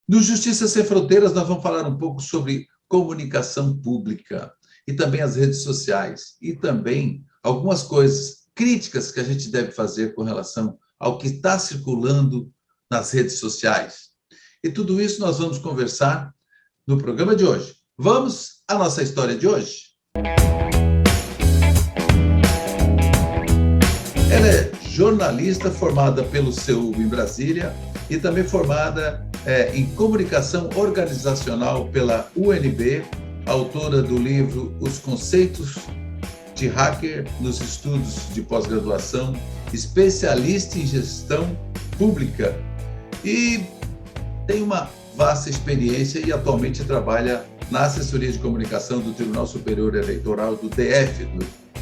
No Justiça Sem Fronteiras, nós vamos falar um pouco sobre comunicação pública e também as redes sociais e também algumas coisas críticas que a gente deve fazer com relação ao que está circulando nas redes sociais. E tudo isso nós vamos conversar no programa de hoje. Vamos à nossa história de hoje. Ela é jornalista formada pelo CEU em Brasília e também formada em comunicação organizacional pela UNB, autora do livro Os Conceitos de Hacker nos Estudos de Pós-Graduação, especialista em gestão pública e tem uma vasta experiência e atualmente trabalha na assessoria de comunicação do Tribunal Superior Eleitoral do DF,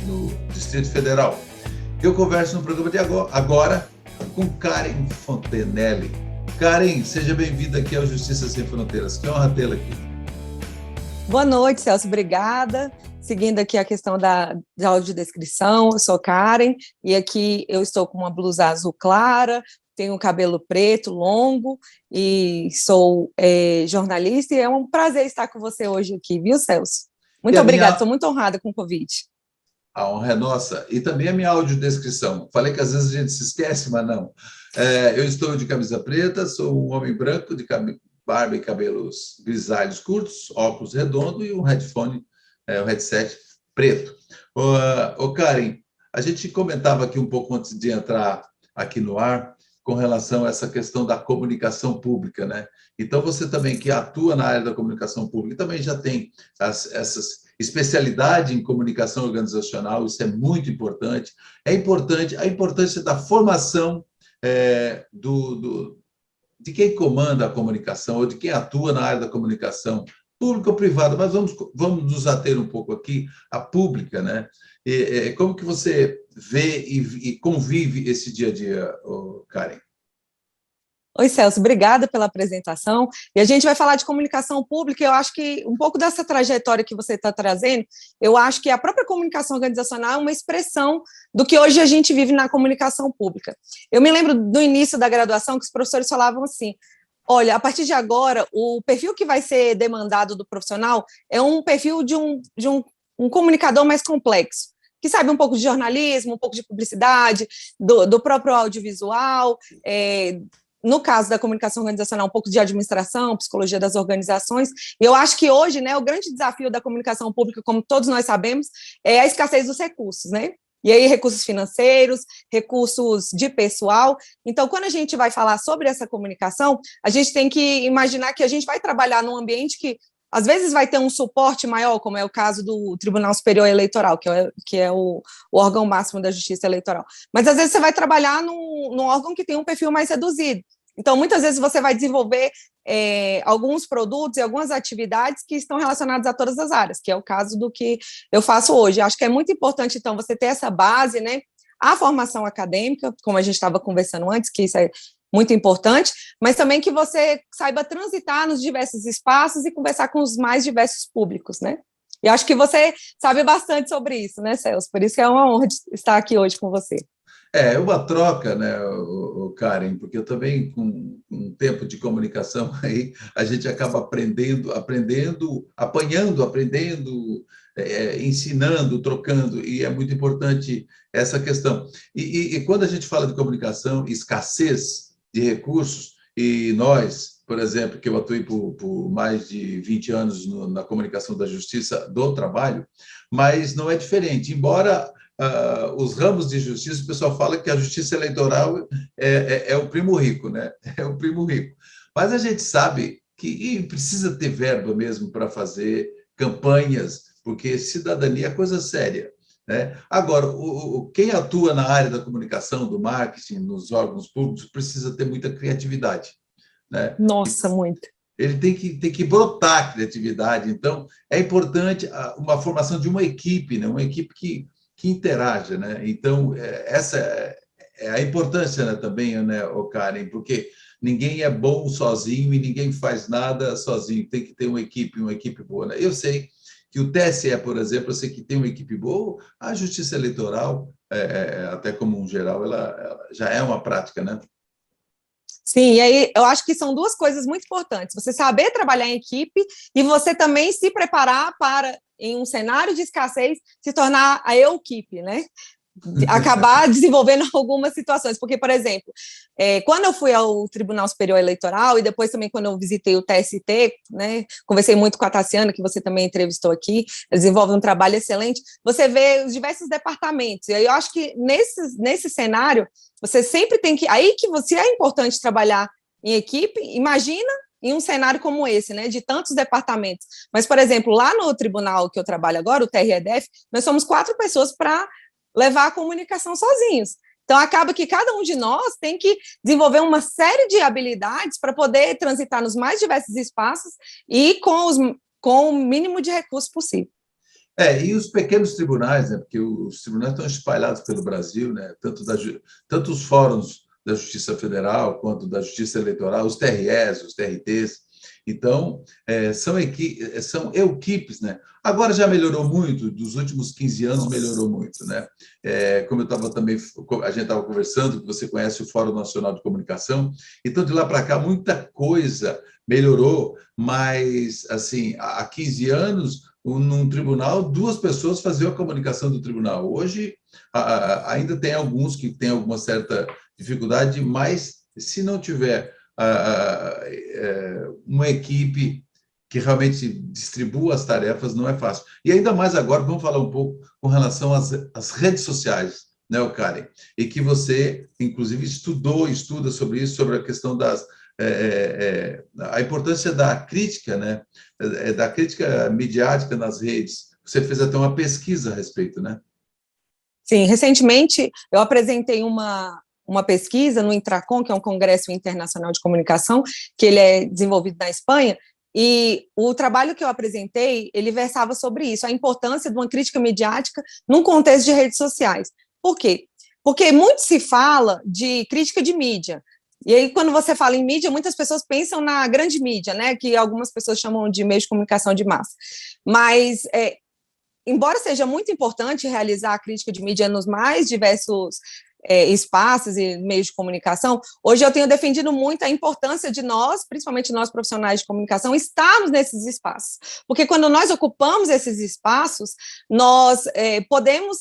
no Distrito Federal. Eu converso no programa de agora com Karen Fontenelle. Karen, seja bem-vinda aqui ao Justiça Sem Fronteiras. Que honra tê-la aqui. Boa noite, Celso. Obrigada. Seguindo aqui a questão da audiodescrição, eu sou Karen, e aqui eu estou com uma blusa azul clara, tenho cabelo preto, longo, e sou jornalista, e é um prazer estar com você hoje aqui, viu, Celso? Muito obrigada, estou muito honrada com o convite. A honra é nossa. E também a minha audiodescrição. Falei que às vezes a gente se esquece, mas não. Eu estou de camisa preta, sou um homem branco, de barba e cabelos grisalhos curtos, óculos redondos e um headphone, um headset preto. Karen, a gente comentava aqui um pouco antes de entrar aqui no ar com relação a essa questão da comunicação pública, né? Então, você também que atua na área da comunicação pública, também já tem essas especialidade em comunicação organizacional, isso é muito importante. É importante a importância da formação de quem comanda a comunicação ou de quem atua na área da comunicação, pública ou privada, mas vamos nos ater um pouco aqui à pública, né? Como que você vê e convive esse dia a dia, Karen? Oi, Celso, obrigada pela apresentação. E a gente vai falar de comunicação pública, eu acho que um pouco dessa trajetória que você está trazendo, eu acho que a própria comunicação organizacional é uma expressão do que hoje a gente vive na comunicação pública. Eu me lembro do início da graduação que os professores falavam assim, olha, a partir de agora, o perfil que vai ser demandado do profissional é um perfil de um comunicador mais complexo, que sabe um pouco de jornalismo, um pouco de publicidade, do próprio audiovisual, no caso da comunicação organizacional, um pouco de administração, psicologia das organizações, e eu acho que hoje, né, o grande desafio da comunicação pública, como todos nós sabemos, é a escassez dos recursos, né? E aí, recursos financeiros, recursos de pessoal. Então, quando a gente vai falar sobre essa comunicação, a gente tem que imaginar que a gente vai trabalhar num ambiente que, às vezes, vai ter um suporte maior, como é o caso do Tribunal Superior Eleitoral, que é o órgão máximo da Justiça Eleitoral. Mas, às vezes, você vai trabalhar num órgão que tem um perfil mais reduzido. Então, muitas vezes você vai desenvolver alguns produtos e algumas atividades que estão relacionadas a todas as áreas, que é o caso do que eu faço hoje. Acho que é muito importante, então, você ter essa base, né? A formação acadêmica, como a gente estava conversando antes, que isso é muito importante, mas também que você saiba transitar nos diversos espaços e conversar com os mais diversos públicos, né? E acho que você sabe bastante sobre isso, né, Celso? Por isso que é uma honra estar aqui hoje com você. É uma troca, né, Karen, porque eu também, com um tempo de comunicação, aí a gente acaba aprendendo, apanhando, aprendendo, ensinando, trocando, e é muito importante essa questão. E quando a gente fala de comunicação, escassez de recursos, e nós, por exemplo, que eu atuei por mais de 20 anos na comunicação da justiça do trabalho, mas não é diferente, embora os ramos de justiça, o pessoal fala que a justiça eleitoral é o primo rico, né? É o primo rico. Mas a gente sabe que precisa ter verba mesmo para fazer campanhas, porque cidadania é coisa séria, né? Agora, quem atua na área da comunicação, do marketing, nos órgãos públicos, precisa ter muita criatividade, né? Nossa, muito. Ele tem que brotar a criatividade. Então, é importante uma formação de uma equipe, né? Uma equipe que interaja, né? Então, essa é a importância, né, também, né, Karen, porque ninguém é bom sozinho e ninguém faz nada sozinho, tem que ter uma equipe boa, né? Eu sei que o TSE, por exemplo, eu sei que tem uma equipe boa, a Justiça Eleitoral, até como um geral, ela já é uma prática, né? Sim, e aí eu acho que são duas coisas muito importantes. Você saber trabalhar em equipe e você também se preparar para, em um cenário de escassez, se tornar a eu-equipe, né? Acabar desenvolvendo algumas situações, porque, por exemplo, quando eu fui ao Tribunal Superior Eleitoral e depois também quando eu visitei o TST, né, conversei muito com a Tassiana, que você também entrevistou aqui, desenvolve um trabalho excelente, você vê os diversos departamentos, e aí eu acho que nesse cenário, você sempre tem que, aí que você é importante trabalhar em equipe, imagina em um cenário como esse, né, de tantos departamentos, mas, por exemplo, lá no tribunal que eu trabalho agora, o TREDF, nós somos 4 pessoas para levar a comunicação sozinhos. Então, acaba que cada um de nós tem que desenvolver uma série de habilidades para poder transitar nos mais diversos espaços e com o mínimo de recursos possível. E os pequenos tribunais, né, porque os tribunais estão espalhados pelo Brasil, né, tanto os fóruns da Justiça Federal quanto da Justiça Eleitoral, os TREs, os TRTs. Então, são equipes, né? Agora já melhorou muito, dos últimos 15 anos melhorou muito, né? Como eu estava também, a gente estava conversando, que você conhece o Fórum Nacional de Comunicação, então de lá para cá muita coisa melhorou, mas assim, há 15 anos, num tribunal, 2 pessoas faziam a comunicação do tribunal. Hoje, ainda tem alguns que têm alguma certa dificuldade, mas se não tiver uma equipe que realmente distribua as tarefas, não é fácil. E ainda mais agora, vamos falar um pouco com relação às redes sociais, né, Karen? E que você, inclusive, estuda sobre isso, sobre a questão a importância da crítica, né? Da crítica midiática nas redes. Você fez até uma pesquisa a respeito, né? Sim, recentemente eu apresentei uma pesquisa no Intracom, que é um congresso internacional de comunicação, que ele é desenvolvido na Espanha, e o trabalho que eu apresentei, ele versava sobre isso, a importância de uma crítica midiática num contexto de redes sociais. Por quê? Porque muito se fala de crítica de mídia, e aí quando você fala em mídia, muitas pessoas pensam na grande mídia, né, que algumas pessoas chamam de meio de comunicação de massa, mas embora seja muito importante realizar a crítica de mídia nos mais diversos espaços e meios de comunicação, hoje eu tenho defendido muito a importância de nós, principalmente nós profissionais de comunicação, estarmos nesses espaços, porque quando nós ocupamos esses espaços, nós podemos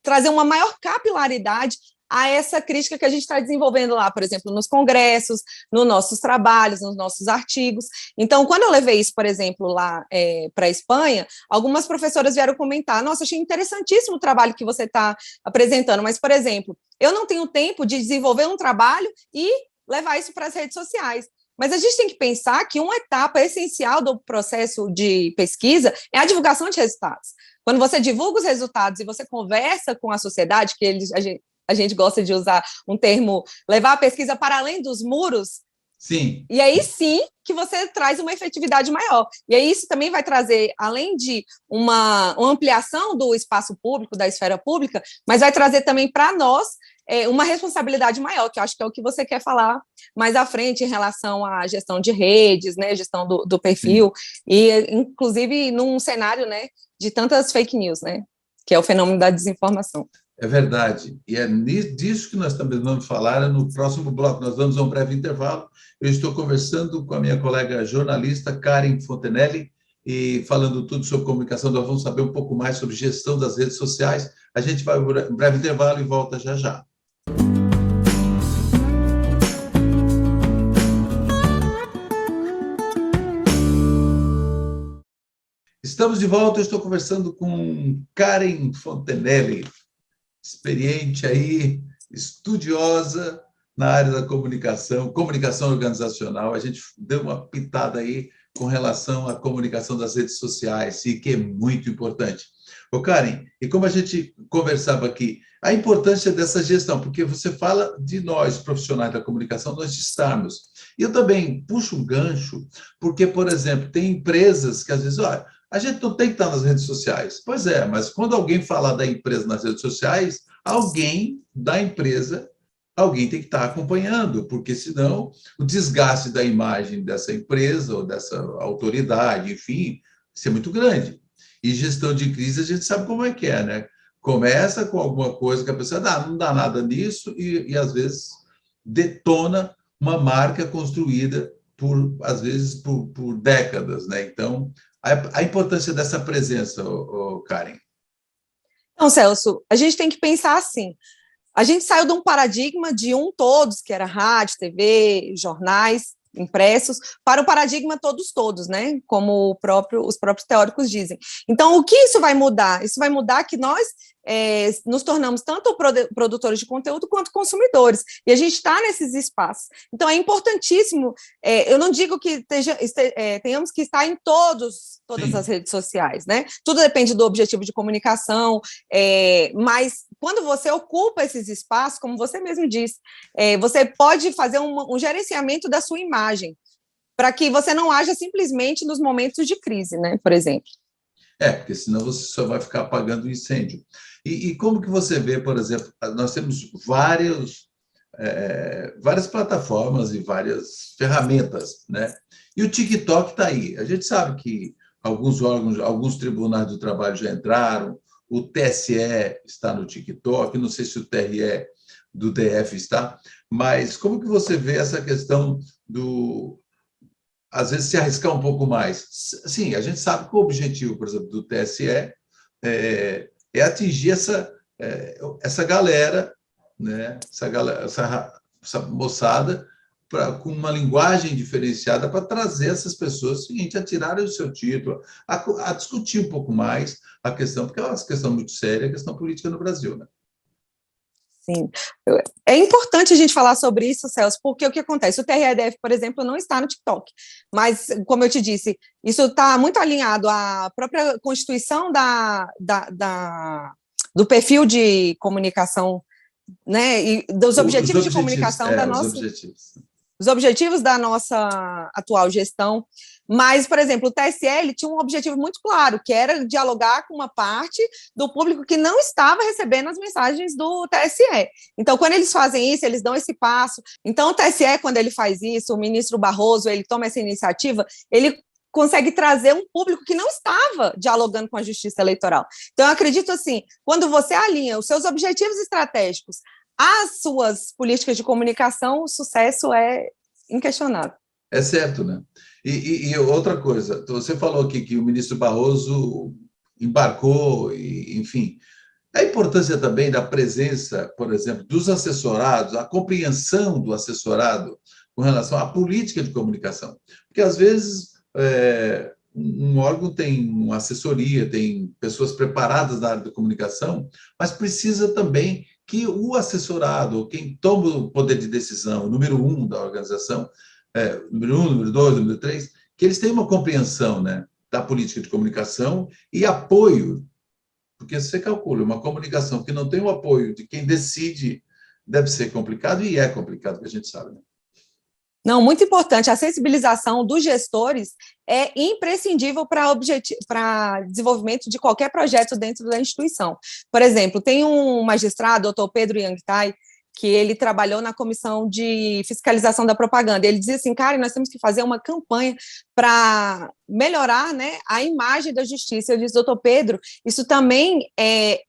trazer uma maior capilaridade a essa crítica que a gente está desenvolvendo lá, por exemplo, nos congressos, nos nossos trabalhos, nos nossos artigos. Então, quando eu levei isso, por exemplo, lá para a Espanha, algumas professoras vieram comentar, nossa, achei interessantíssimo o trabalho que você está apresentando, mas, por exemplo, eu não tenho tempo de desenvolver um trabalho e levar isso para as redes sociais. Mas a gente tem que pensar que uma etapa essencial do processo de pesquisa é a divulgação de resultados. Quando você divulga os resultados e você conversa com a sociedade, que a gente gosta de usar um termo, levar a pesquisa para além dos muros, sim. E aí sim que você traz uma efetividade maior. E aí isso também vai trazer, além de uma ampliação do espaço público, da esfera pública, mas vai trazer também para nós uma responsabilidade maior, que eu acho que é o que você quer falar mais à frente em relação à gestão de redes, né, gestão do perfil, e inclusive num cenário, né, de tantas fake news, né, que é o fenômeno da desinformação. É verdade. E é disso que nós também vamos falar no próximo bloco. Nós vamos a um breve intervalo. Eu estou conversando com a minha colega jornalista, Karen Fontenelle, e falando tudo sobre comunicação. Nós vamos saber um pouco mais sobre gestão das redes sociais. A gente vai a um breve intervalo e volta já já. Estamos de volta. Eu estou conversando com Karen Fontenelle, experiente aí, estudiosa na área da comunicação organizacional. A gente deu uma pitada aí com relação à comunicação das redes sociais, e que é muito importante. Ô, Karen, e como a gente conversava aqui, a importância dessa gestão, porque você fala de nós, profissionais da comunicação, nós estarmos. E eu também puxo um gancho, porque, por exemplo, tem empresas que às vezes, olha, a gente não tem que estar nas redes sociais. Pois é, mas quando alguém falar da empresa nas redes sociais, alguém da empresa, alguém tem que estar acompanhando, porque senão o desgaste da imagem dessa empresa ou dessa autoridade, enfim, isso é muito grande. E gestão de crise a gente sabe como é que é, né? Começa com alguma coisa que a pessoa não dá nada nisso e às vezes detona uma marca construída, às vezes, por décadas, né? Então, a importância dessa presença, Karen. Então, Celso, a gente tem que pensar assim, a gente saiu de um paradigma de todos, que era rádio, TV, jornais impressos, para o paradigma todos, né? Como os próprios teóricos dizem. Então, o que isso vai mudar? Isso vai mudar que nós nos tornamos tanto produtores de conteúdo quanto consumidores, e a gente está nesses espaços. Então, é importantíssimo, eu não digo que tenhamos que estar em todas Sim. as redes sociais, né? Tudo depende do objetivo de comunicação, mas quando você ocupa esses espaços, como você mesmo disse, você pode fazer um gerenciamento da sua imagem, para que você não haja simplesmente nos momentos de crise, né? Por exemplo. Porque senão você só vai ficar apagando o incêndio. E como que você vê, por exemplo, nós temos várias plataformas e várias ferramentas, né? E o TikTok está aí. A gente sabe que alguns órgãos, alguns tribunais do trabalho já entraram, o TSE está no TikTok, não sei se o TRE do DF está, mas como que você vê essa questão às vezes, se arriscar um pouco mais? Sim, a gente sabe que o objetivo, por exemplo, do TSE é atingir essa galera, né? essa moçada, com uma linguagem diferenciada para trazer essas pessoas seguinte, a tirarem o seu título, a discutir um pouco mais a questão, porque é uma questão muito séria, a questão política no Brasil, né? Sim. É importante a gente falar sobre isso, Celso, porque o que acontece? O TRE-DF, por exemplo, não está no TikTok, mas, como eu te disse, isso está muito alinhado à própria constituição do perfil de comunicação, né, e dos objetivos de comunicação da nossa... Os objetivos da nossa atual gestão, mas, por exemplo, o TSE tinha um objetivo muito claro, que era dialogar com uma parte do público que não estava recebendo as mensagens do TSE. Então, quando eles fazem isso, eles dão esse passo. Então, o TSE, quando ele faz isso, o ministro Barroso, ele toma essa iniciativa, ele consegue trazer um público que não estava dialogando com a justiça eleitoral. Então, eu acredito assim, quando você alinha os seus objetivos estratégicos às suas políticas de comunicação, o sucesso é inquestionável. É certo, né? E outra coisa, você falou aqui que o ministro Barroso embarcou, enfim, a importância também da presença, por exemplo, dos assessorados, a compreensão do assessorado com relação à política de comunicação. Porque, às vezes, um órgão tem uma assessoria, tem pessoas preparadas na área da comunicação, mas precisa também que o assessorado, quem toma o poder de decisão, o número 1 da organização, número 1, número 2, número 3, que eles tenham uma compreensão, né, da política de comunicação e apoio, porque você calcula, uma comunicação que não tem o apoio de quem decide deve ser complicado, e é complicado, que a gente sabe, né? Não, muito importante. A sensibilização dos gestores é imprescindível para desenvolvimento de qualquer projeto dentro da instituição. Por exemplo, tem um magistrado, doutor Pedro Yangtai, que ele trabalhou na comissão de fiscalização da propaganda. Ele dizia assim, cara, nós temos que fazer uma campanha para melhorar, né, a imagem da justiça. Eu disse, doutor Pedro, isso também é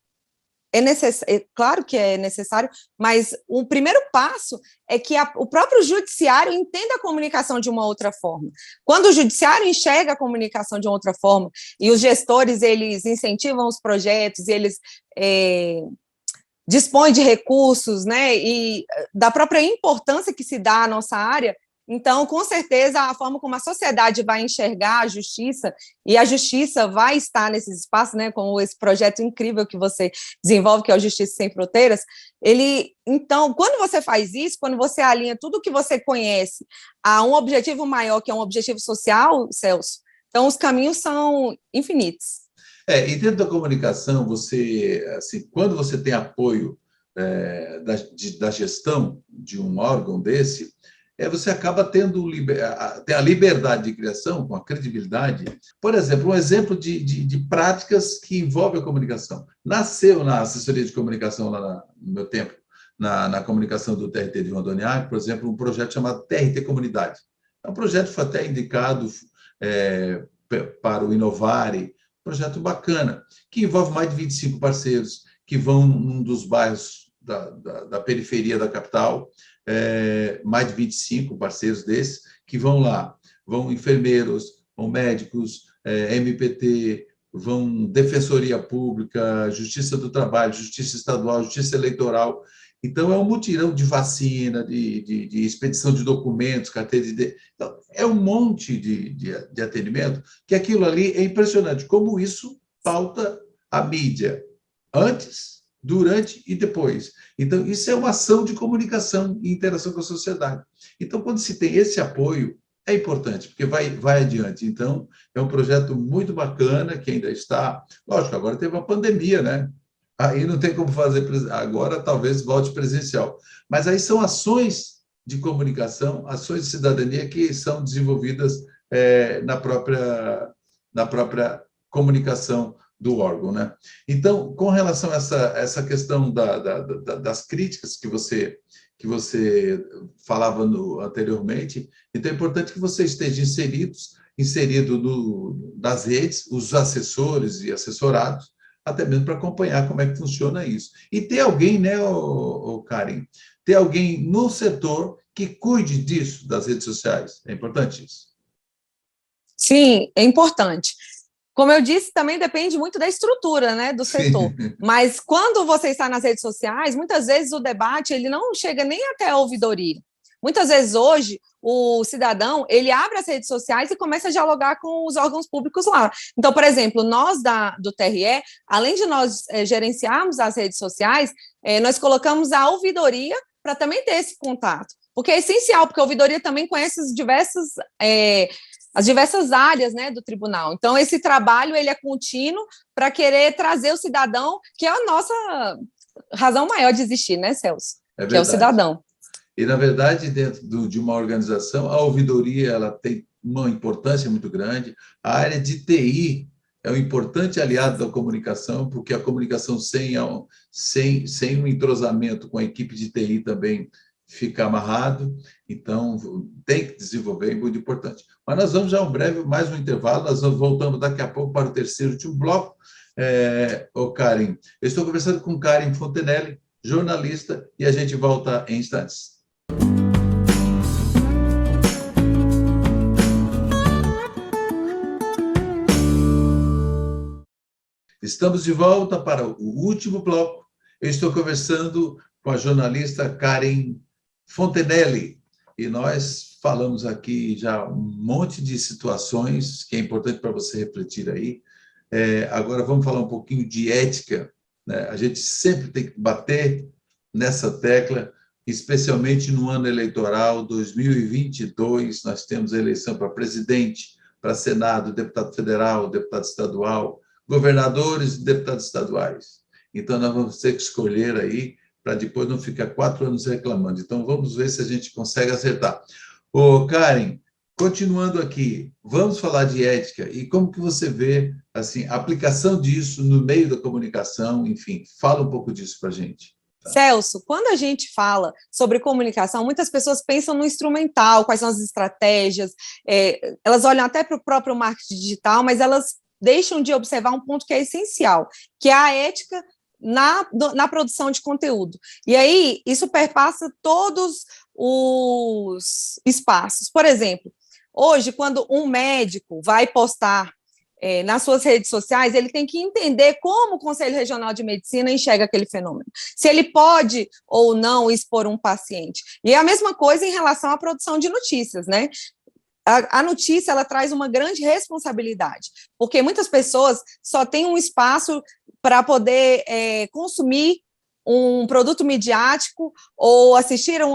claro que é necessário, mas o primeiro passo é que o próprio judiciário entenda a comunicação de uma outra forma. Quando o judiciário enxerga a comunicação de uma outra forma, e os gestores, eles incentivam os projetos, e eles dispõem de recursos, né, e da própria importância que se dá à nossa área, então, com certeza, a forma como a sociedade vai enxergar a justiça, e a justiça vai estar nesses espaços, né, como esse projeto incrível que você desenvolve, que é o Justiça Sem Fronteiras, então, quando você faz isso, quando você alinha tudo que você conhece a um objetivo maior, que é um objetivo social, Celso, então os caminhos são infinitos. E dentro da comunicação, assim, quando você tem apoio da gestão de um órgão desse, você acaba tendo a liberdade de criação, com a credibilidade. Por exemplo, um exemplo de práticas que envolvem a comunicação. Nasceu na assessoria de comunicação, lá no meu tempo, na comunicação do TRT de Rondônia, por exemplo, um projeto chamado TRT Comunidade. É um projeto que foi até indicado para o Inovare, um projeto bacana, que envolve mais de 25 parceiros, que vão num dos bairros da periferia da capital, mais de 25 parceiros desses, que vão lá. Vão enfermeiros, vão médicos, MPT, vão Defensoria Pública, Justiça do Trabalho, Justiça Estadual, Justiça Eleitoral. Então, é um mutirão de vacina, de expedição de documentos, carteira de... Então, é um monte de atendimento, que aquilo ali é impressionante, como isso pauta a mídia, antes, durante e depois. Então, isso é uma ação de comunicação e interação com a sociedade. Então, quando se tem esse apoio, é importante, porque vai adiante. Então, é um projeto muito bacana, que ainda está... Lógico, agora teve uma pandemia, né? Aí não tem como fazer, agora talvez volte presencial. Mas aí são ações de comunicação, ações de cidadania que são desenvolvidas na própria comunicação do órgão, né? Então, com relação a essa questão das críticas que você falava anteriormente, então é importante que você esteja inserido nas redes, os assessores e assessorados, até mesmo para acompanhar como é que funciona isso. E ter alguém, né, Karen, ter alguém no setor que cuide disso, das redes sociais. É importante isso. Sim, é importante. Como eu disse, também depende muito da estrutura, né, do setor. Sim. Mas quando você está nas redes sociais, muitas vezes o debate ele não chega nem até a ouvidoria. Muitas vezes hoje o cidadão ele abre as redes sociais e começa a dialogar com os órgãos públicos lá. Então, por exemplo, nós do TRE, além de nós gerenciarmos as redes sociais, nós colocamos a ouvidoria para também ter esse contato, porque é essencial, porque a ouvidoria também conhece as diversas áreas, né, do tribunal. Então, esse trabalho ele é contínuo para querer trazer o cidadão, que é a nossa razão maior de existir, né, Celso? Que é o cidadão. E, na verdade, dentro de uma organização, a ouvidoria ela tem uma importância muito grande. A área de TI é um importante aliado da comunicação, porque a comunicação sem um entrosamento com a equipe de TI também fica amarrado. Então, tem que desenvolver, é muito importante. Mas nós vamos já mais um intervalo, nós voltamos daqui a pouco para o terceiro e último bloco. Karen, eu estou conversando com Karen Fontenelle, jornalista, e a gente volta em instantes. Estamos de volta para o último bloco. Eu estou conversando com a jornalista Karen Fontenelle e nós falamos aqui já um monte de situações que é importante para você refletir aí. Agora vamos falar um pouquinho de ética, né? A gente sempre tem que bater nessa tecla, especialmente no ano eleitoral 2022, nós temos a eleição para presidente, para Senado, deputado federal, deputado estadual, governadores e deputados estaduais. Então, nós vamos ter que escolher aí, para depois não ficar 4 anos reclamando. Então, vamos ver se a gente consegue acertar. Karen, continuando aqui, vamos falar de ética e como que você vê assim, a aplicação disso no meio da comunicação, enfim, fala um pouco disso para a gente. Celso, quando a gente fala sobre comunicação, muitas pessoas pensam no instrumental, quais são as estratégias, elas olham até para o próprio marketing digital, mas elas deixam de observar um ponto que é essencial, que é a ética na produção de conteúdo. E aí, isso perpassa todos os espaços. Por exemplo, hoje, quando um médico vai postar nas suas redes sociais, ele tem que entender como o Conselho Regional de Medicina enxerga aquele fenômeno, se ele pode ou não expor um paciente. E é a mesma coisa em relação à produção de notícias, né? A notícia, ela traz uma grande responsabilidade, porque muitas pessoas só têm um espaço para poder consumir um produto midiático, ou assistir a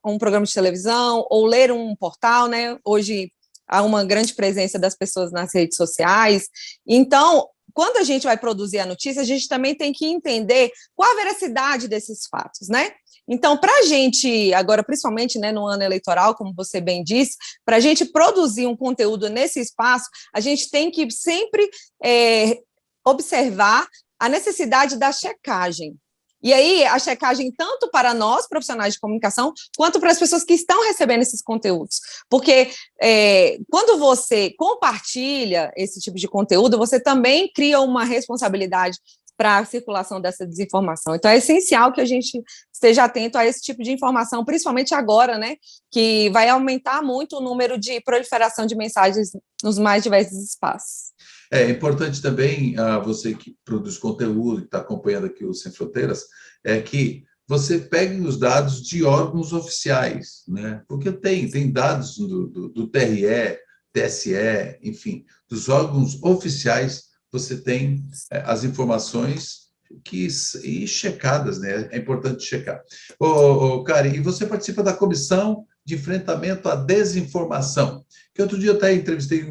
um programa de televisão, ou ler um portal, né? Hoje há uma grande presença das pessoas nas redes sociais. Então, quando a gente vai produzir a notícia, a gente também tem que entender qual a veracidade desses fatos, né? Então, para a gente, agora, principalmente, né, no ano eleitoral, como você bem disse, para a gente produzir um conteúdo nesse espaço, a gente tem que sempre observar a necessidade da checagem. E aí, a checagem tanto para nós, profissionais de comunicação, quanto para as pessoas que estão recebendo esses conteúdos. Porque quando você compartilha esse tipo de conteúdo, você também cria uma responsabilidade para a circulação dessa desinformação. Então, é essencial que a gente esteja atento a esse tipo de informação, principalmente agora, né, que vai aumentar muito o número de proliferação de mensagens nos mais diversos espaços. É importante também, você que produz conteúdo, que está acompanhando aqui o Sem Fronteiras, é que você pegue os dados de órgãos oficiais, né? Porque tem dados do TRE, TSE, enfim, dos órgãos oficiais, você tem as informações e checadas, né? É importante checar. Karen, e você participa da Comissão de Enfrentamento à Desinformação, que outro dia eu até entrevistei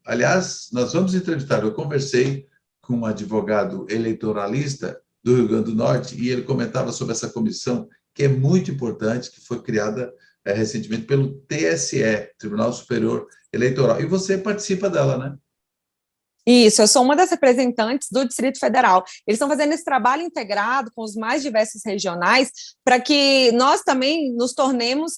aliás, nós vamos entrevistar, eu conversei com um advogado eleitoralista do Rio Grande do Norte, e ele comentava sobre essa comissão, que é muito importante, que foi criada recentemente pelo TSE, Tribunal Superior Eleitoral. E você participa dela, né? Isso, eu sou uma das representantes do Distrito Federal. Eles estão fazendo esse trabalho integrado com os mais diversos regionais para que nós também nos tornemos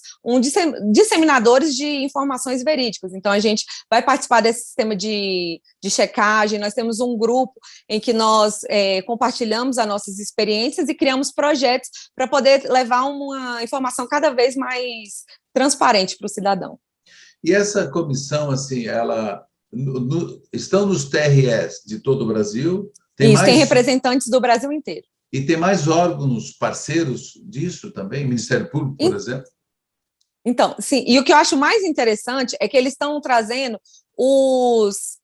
disseminadores de informações verídicas. Então, a gente vai participar desse sistema de checagem, nós temos um grupo em que nós compartilhamos as nossas experiências e criamos projetos para poder levar uma informação cada vez mais transparente para o cidadão. E essa comissão, assim, estão nos TREs de todo o Brasil? Tem representantes do Brasil inteiro. E tem mais órgãos parceiros disso também? Ministério Público, por exemplo? Então, sim, e o que eu acho mais interessante é que eles estão trazendo os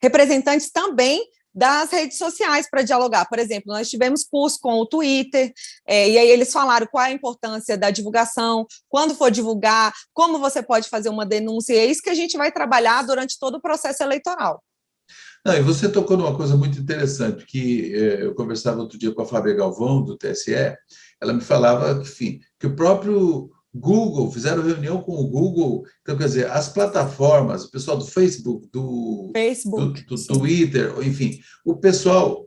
representantes também das redes sociais para dialogar. Por exemplo, nós tivemos curso com o Twitter, e aí eles falaram qual é a importância da divulgação, quando for divulgar, como você pode fazer uma denúncia, e é isso que a gente vai trabalhar durante todo o processo eleitoral. Não, e você tocou numa coisa muito interessante, que eu conversava outro dia com a Flávia Galvão, do TSE, ela me falava, enfim, que o próprio Google, fizeram reunião com o Google, então, quer dizer, as plataformas, o pessoal do Facebook, do Twitter, enfim, o pessoal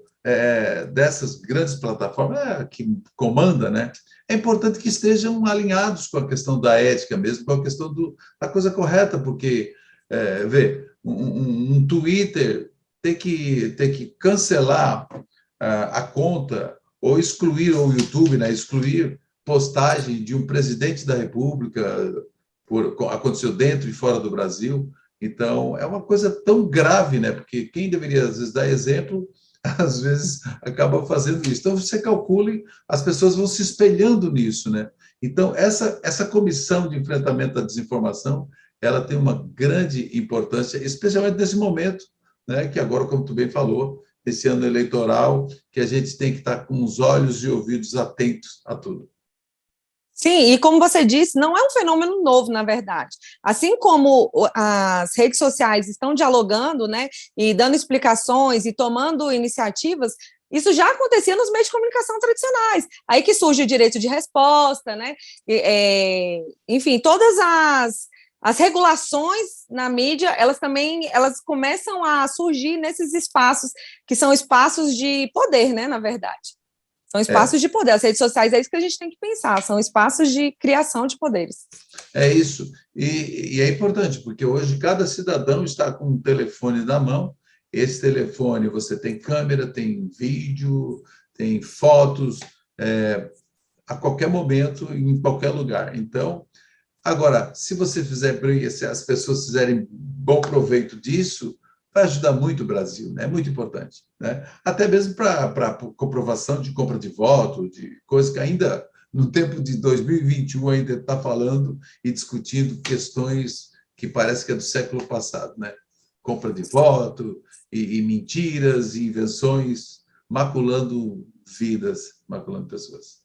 dessas grandes plataformas que comanda, né? É importante que estejam alinhados com a questão da ética mesmo, com a questão da coisa correta, porque, um Twitter ter que cancelar a conta ou excluir o YouTube, né? Excluir postagem de um presidente da República, aconteceu dentro e fora do Brasil. Então, é uma coisa tão grave, né? Porque quem deveria, às vezes, dar exemplo, às vezes, acaba fazendo isso. Então, você calcule, as pessoas vão se espelhando nisso, né? Então, essa comissão de enfrentamento à desinformação, ela tem uma grande importância, especialmente nesse momento, né? Que agora, como tu bem falou, esse ano eleitoral, que a gente tem que estar com os olhos e ouvidos atentos a tudo. Sim, e como você disse, não é um fenômeno novo, na verdade. Assim como as redes sociais estão dialogando, né, e dando explicações e tomando iniciativas, isso já acontecia nos meios de comunicação tradicionais. Aí que surge o direito de resposta, né? Enfim, todas as regulações na mídia, elas começam a surgir nesses espaços, que são espaços de poder, né, na verdade. São espaços de poder. As redes sociais é isso que a gente tem que pensar, são espaços de criação de poderes. É isso. E é importante, porque hoje cada cidadão está com um telefone na mão. Esse telefone, você tem câmera, tem vídeo, tem fotos, a qualquer momento, em qualquer lugar. Então, agora, se você fizer, se as pessoas fizerem bom proveito disso, vai ajudar muito o Brasil, né? É muito importante, né? Até mesmo para comprovação de compra de voto, de coisas que ainda, no tempo de 2021, ainda está falando e discutindo questões que parece que é do século passado, né? Compra de voto e mentiras e invenções, maculando vidas, maculando pessoas.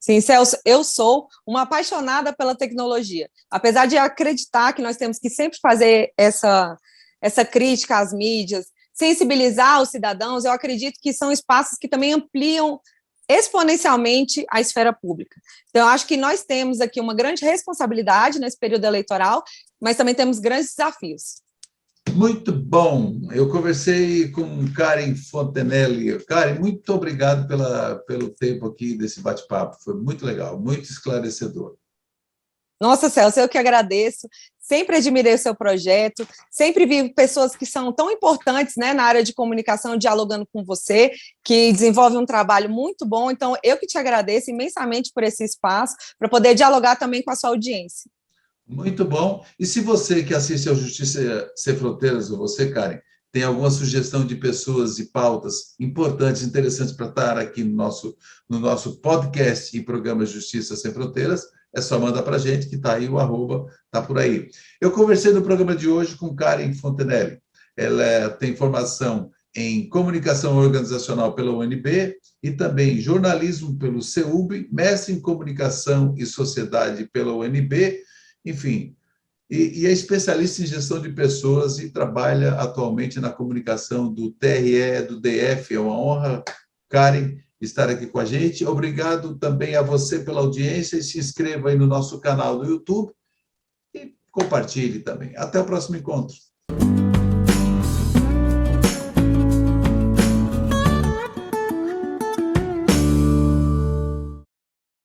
Sim, Celso, eu sou uma apaixonada pela tecnologia. Apesar de acreditar que nós temos que sempre fazer essa crítica às mídias, sensibilizar os cidadãos, eu acredito que são espaços que também ampliam exponencialmente a esfera pública. Então, eu acho que nós temos aqui uma grande responsabilidade nesse período eleitoral, mas também temos grandes desafios. Muito bom. Eu conversei com Karen Fontenelle. Karen, muito obrigado pelo tempo aqui desse bate-papo. Foi muito legal, muito esclarecedor. Nossa, Celso, eu que agradeço. Sempre admirei o seu projeto, sempre vi pessoas que são tão importantes, né, na área de comunicação, dialogando com você, que desenvolvem um trabalho muito bom. Então, eu que te agradeço imensamente por esse espaço, para poder dialogar também com a sua audiência. Muito bom. E se você que assiste ao Justiça Sem Fronteiras, ou você, Karen, tem alguma sugestão de pessoas e pautas importantes, interessantes para estar aqui no nosso podcast e programa Justiça Sem Fronteiras, é só mandar para a gente, que está aí, o arroba está por aí. Eu conversei no programa de hoje com Karen Fontenelle. Ela tem formação em comunicação organizacional pela UNB e também jornalismo pelo CEUB, mestre em comunicação e sociedade pela UNB, enfim, e é especialista em gestão de pessoas e trabalha atualmente na comunicação do TRE, do DF. É uma honra, Karen, estar aqui com a gente. Obrigado também a você pela audiência e se inscreva aí no nosso canal do YouTube e compartilhe também. Até o próximo encontro.